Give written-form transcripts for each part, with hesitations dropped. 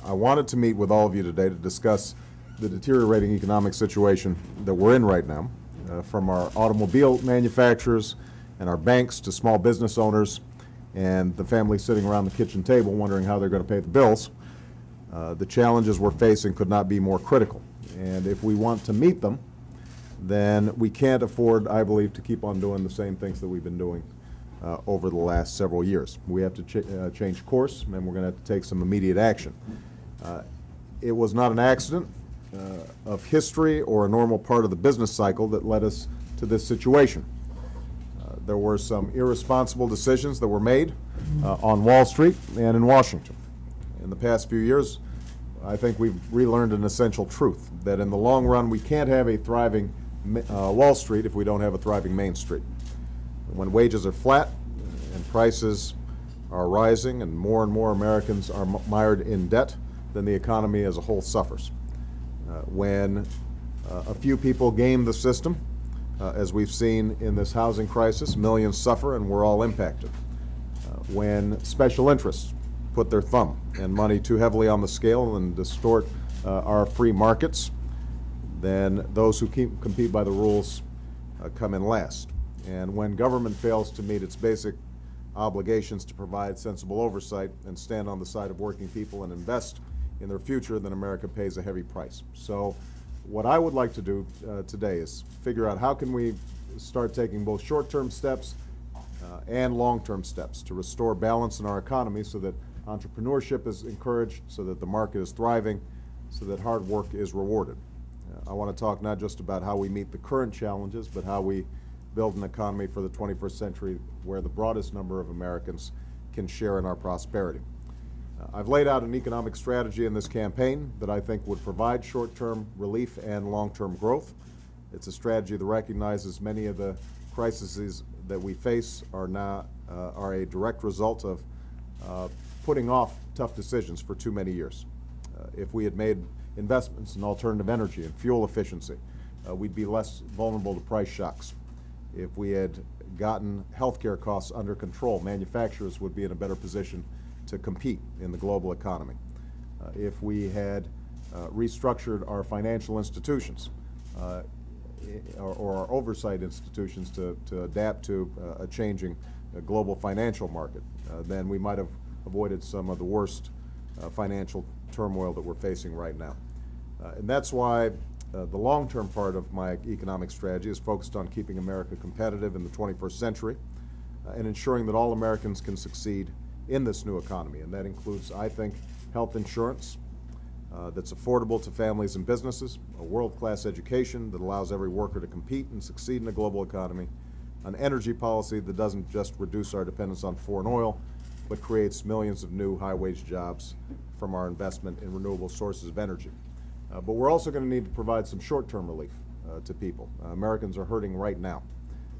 I wanted to meet with all of you today to discuss the deteriorating economic situation that we're in right now, from our automobile manufacturers and our banks to small business owners and the families sitting around the kitchen table wondering how they're going to pay the bills. The challenges we're facing could not be more critical. And if we want to meet them, then we can't afford, I believe, to keep on doing the same things that we've been doing over the last several years. We have to change course, and we're going to have to take some immediate action. It was not an accident of history or a normal part of the business cycle that led us to this situation. There were some irresponsible decisions that were made on Wall Street and in Washington. In the past few years, I think we've relearned an essential truth, that in the long run we can't have a thriving Wall Street if we don't have a thriving Main Street. When wages are flat and prices are rising and more Americans are mired in debt, then the economy as a whole suffers. When a few people game the system, as we've seen in this housing crisis, millions suffer and we're all impacted. When special interests put their thumb and money too heavily on the scale and distort our free markets, then those who compete by the rules come in last. And when government fails to meet its basic obligations to provide sensible oversight and stand on the side of working people and invest in their future, then America pays a heavy price. So what I would like to do today is figure out how can we start taking both short-term steps and long-term steps to restore balance in our economy so that entrepreneurship is encouraged, so that the market is thriving, so that hard work is rewarded. I want to talk not just about how we meet the current challenges, but how we build an economy for the 21st century where the broadest number of Americans can share in our prosperity. I've laid out an economic strategy in this campaign that I think would provide short-term relief and long-term growth. It's a strategy that recognizes many of the crises that we face are a direct result of putting off tough decisions for too many years. If we had made investments in alternative energy and fuel efficiency, we'd be less vulnerable to price shocks. If we had gotten healthcare costs under control, manufacturers would be in a better position to compete in the global economy. If we had restructured our financial institutions or our oversight institutions to adapt to a changing global financial market, then we might have avoided some of the worst financial turmoil that we're facing right now. And that's why the long-term part of my economic strategy is focused on keeping America competitive in the 21st century and ensuring that all Americans can succeed in this new economy. And that includes, I think, health insurance that's affordable to families and businesses, a world-class education that allows every worker to compete and succeed in the global economy, an energy policy that doesn't just reduce our dependence on foreign oil, but creates millions of new high-wage jobs from our investment in renewable sources of energy. But we're also going to need to provide some short-term relief to people. Americans are hurting right now,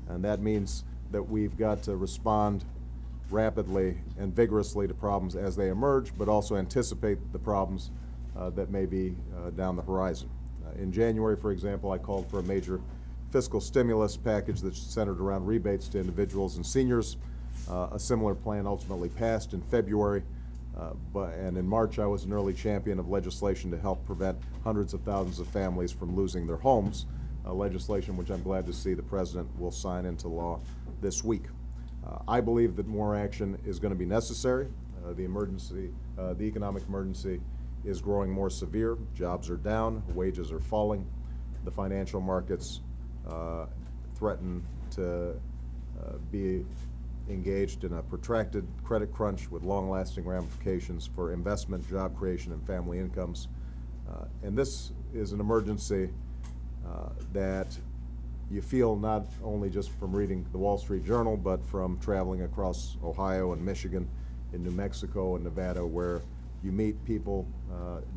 and that means that we've got to respond rapidly and vigorously to problems as they emerge, but also anticipate the problems that may be down the horizon. In January, for example, I called for a major fiscal stimulus package that's centered around rebates to individuals and seniors. A similar plan ultimately passed in February. And in March, I was an early champion of legislation to help prevent hundreds of thousands of families from losing their homes, legislation which I'm glad to see the President will sign into law this week. I believe that more action is going to be necessary. The economic emergency is growing more severe. Jobs are down, wages are falling. The financial markets threaten to be engaged in a protracted credit crunch with long-lasting ramifications for investment, job creation, and family incomes. And this is an emergency that you feel not only just from reading the Wall Street Journal, but from traveling across Ohio and Michigan, in New Mexico and Nevada, where you meet people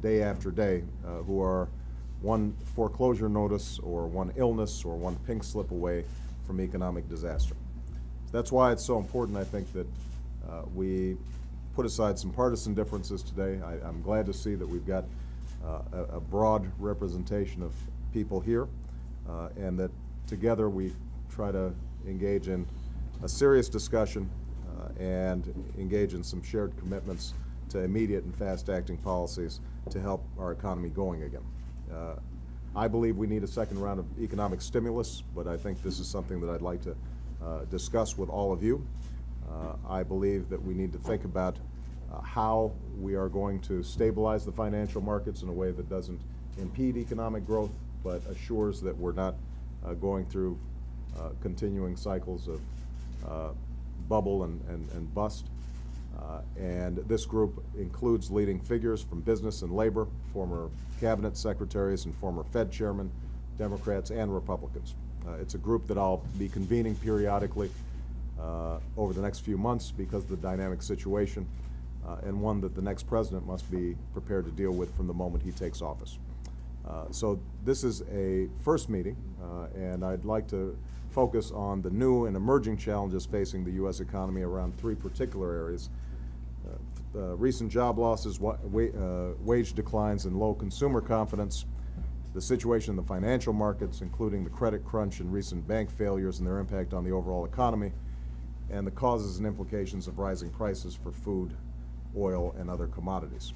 day after day who are one foreclosure notice or one illness or one pink slip away from economic disaster. That's why it's so important, I think, that we put aside some partisan differences today. I'm glad to see that we've got a broad representation of people here, and that together we try to engage in a serious discussion and engage in some shared commitments to immediate and fast-acting policies to help our economy going again. I believe we need a second round of economic stimulus, but I think this is something that I'd like to discuss with all of you. I believe that we need to think about how we are going to stabilize the financial markets in a way that doesn't impede economic growth, but assures that we're not going through continuing cycles of bubble and bust. And this group includes leading figures from business and labor, former cabinet secretaries and former Fed chairmen, Democrats and Republicans. It's a group that I'll be convening periodically over the next few months because of the dynamic situation, and one that the next president must be prepared to deal with from the moment he takes office. So this is a first meeting, and I'd like to focus on the new and emerging challenges facing the U.S. economy around three particular areas. Recent job losses, wage declines, and low consumer confidence, the situation in the financial markets, including the credit crunch and recent bank failures and their impact on the overall economy, and the causes and implications of rising prices for food, oil, and other commodities.